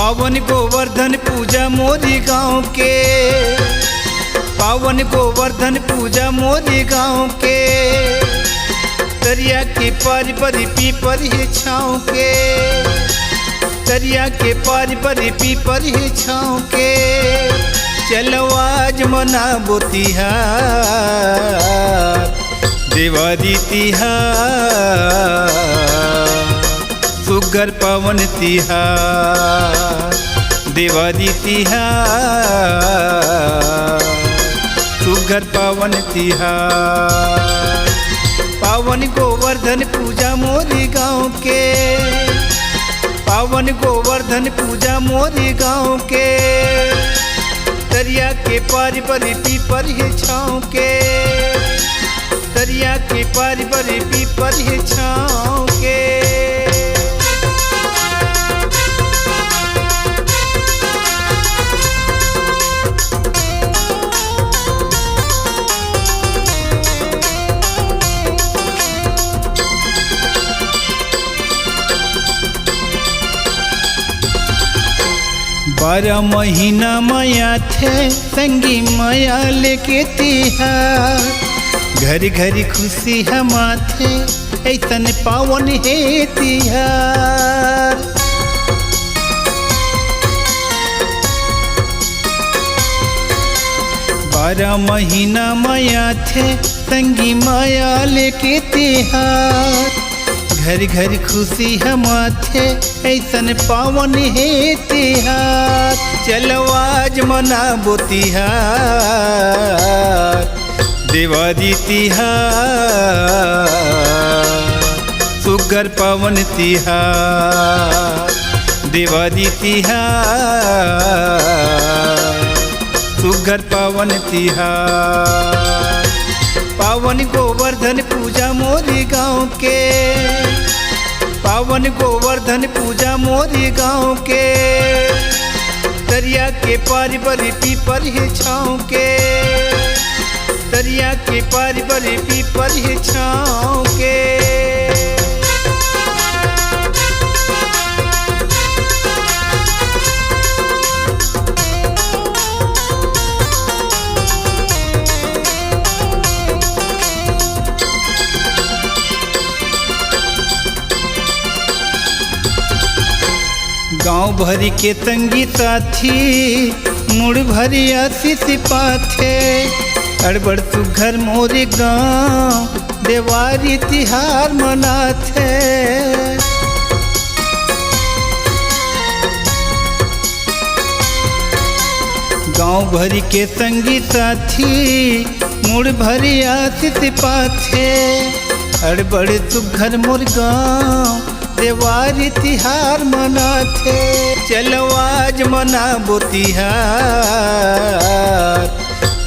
पावन गोवर्धन पूजा मोरी गाँव के, पावन गोवर्धन पूजा मोरी गाँव के। दरिया के पार पर पीपर ही छाँव के, दरिया के पार पर पीपर ही छाँव के। चलो आज मनाबो तिहार, दिवाली तिहार, सुगर पावन तिहार। दिवाली तिहार, सुगर पावन तिहार। पावन गोवर्धन पूजा मोरी गाँव के, पावन गोवर्धन पूजा मोरी गाँव के। दरिया के पार पर पीपर ही छाँव के, दरिया के पार पर पीपर ही छाँव के। बारह महीना माया थे संगी माया लेके तिहार। घर घर खुशी हम थे ऐसन पावन है तिहार। बारह महीना माया थे संगी माया लेके तिहार। घर घर खुशी हम थे ऐसन पावन है तिहार। चलो आज मनाबो तिहार, दिवाली तिहार, सुगर पावन तिहार। दिवाली तिहार, सुगर पावन तिहार। पावन गोवर्धन पूजा मोरी गाँव के, पावन गोवर्धन पूजा मोरी गाँव के। दरिया के पार पर पीपर ही छाँव के, दरिया के पार पर पीपर ही छाँव के। गाँव भरी के तंगी साथी मुड़ भरी आशीष पाथे। अड़बड़ सुघर मोरे गाँव देवारी तिहार मनाथे। गाँव भरी के संगी साथी मुड़ भरी आशीष पाथे। अड़बड़ सुघर मोर गाँव देवारी तिहार मनाथे। चलो आज मनाबो तिहार,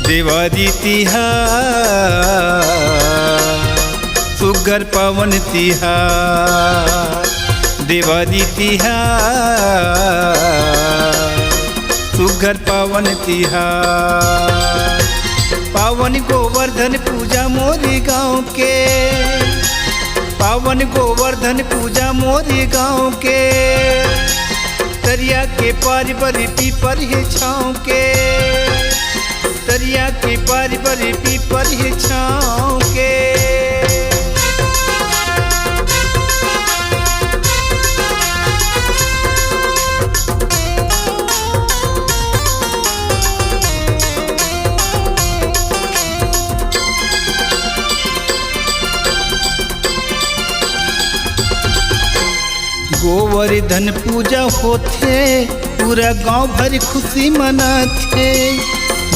दिवाली तिहार, सुगर पावन तिहार। दिवाली तिहार, सुगर पावन तिहार। पावन गोवर्धन पूजा मोरी गाँव के, पावन गोवर्धन पूजा मोरी गाँव के। दरिया के पार पर पीपर ही छाँव के, दरिया के पार पर पीपर ही छाँव के। गोवर्धन पूजा होथे पूरा गांव भर खुशी मनाथे।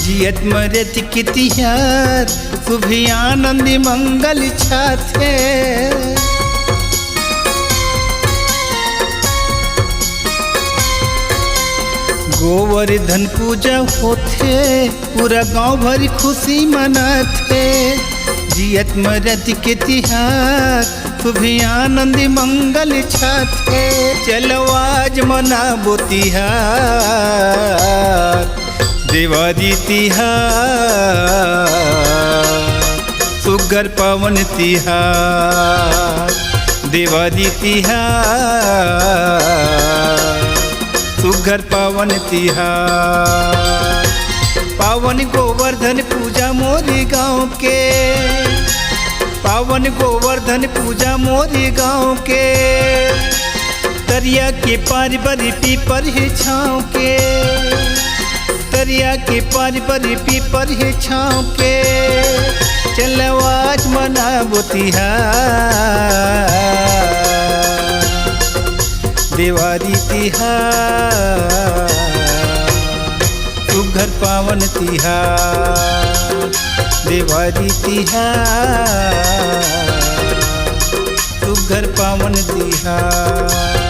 जियत मरत के तिहार शुभ आनंद मंगल छाथे। गोवर्धन पूजा होथे पूरा गांव भर खुशी मनाथे। जियत मरत के तिहार शुभ आनंद मंगल छाथे। चलो आज मनाबो तिहार, दिवाली तिहार, सुगर पावन तिहार। दिवाली तिहार, सुघर पावन तिहार। पावन गोवर्धन पूजा मोरी गाँव के, पावन गोवर्धन पूजा मोरी गाँव के। तरिया के पार बरी पीपर ही छाँव के, तरिया के पार बरी पीपर ही छाँव के। चलो आज मनाबो तिहार, देवारी तिहार, सुघर पावन तिहार। देवारी तिहार, सुघर पावन तिहार।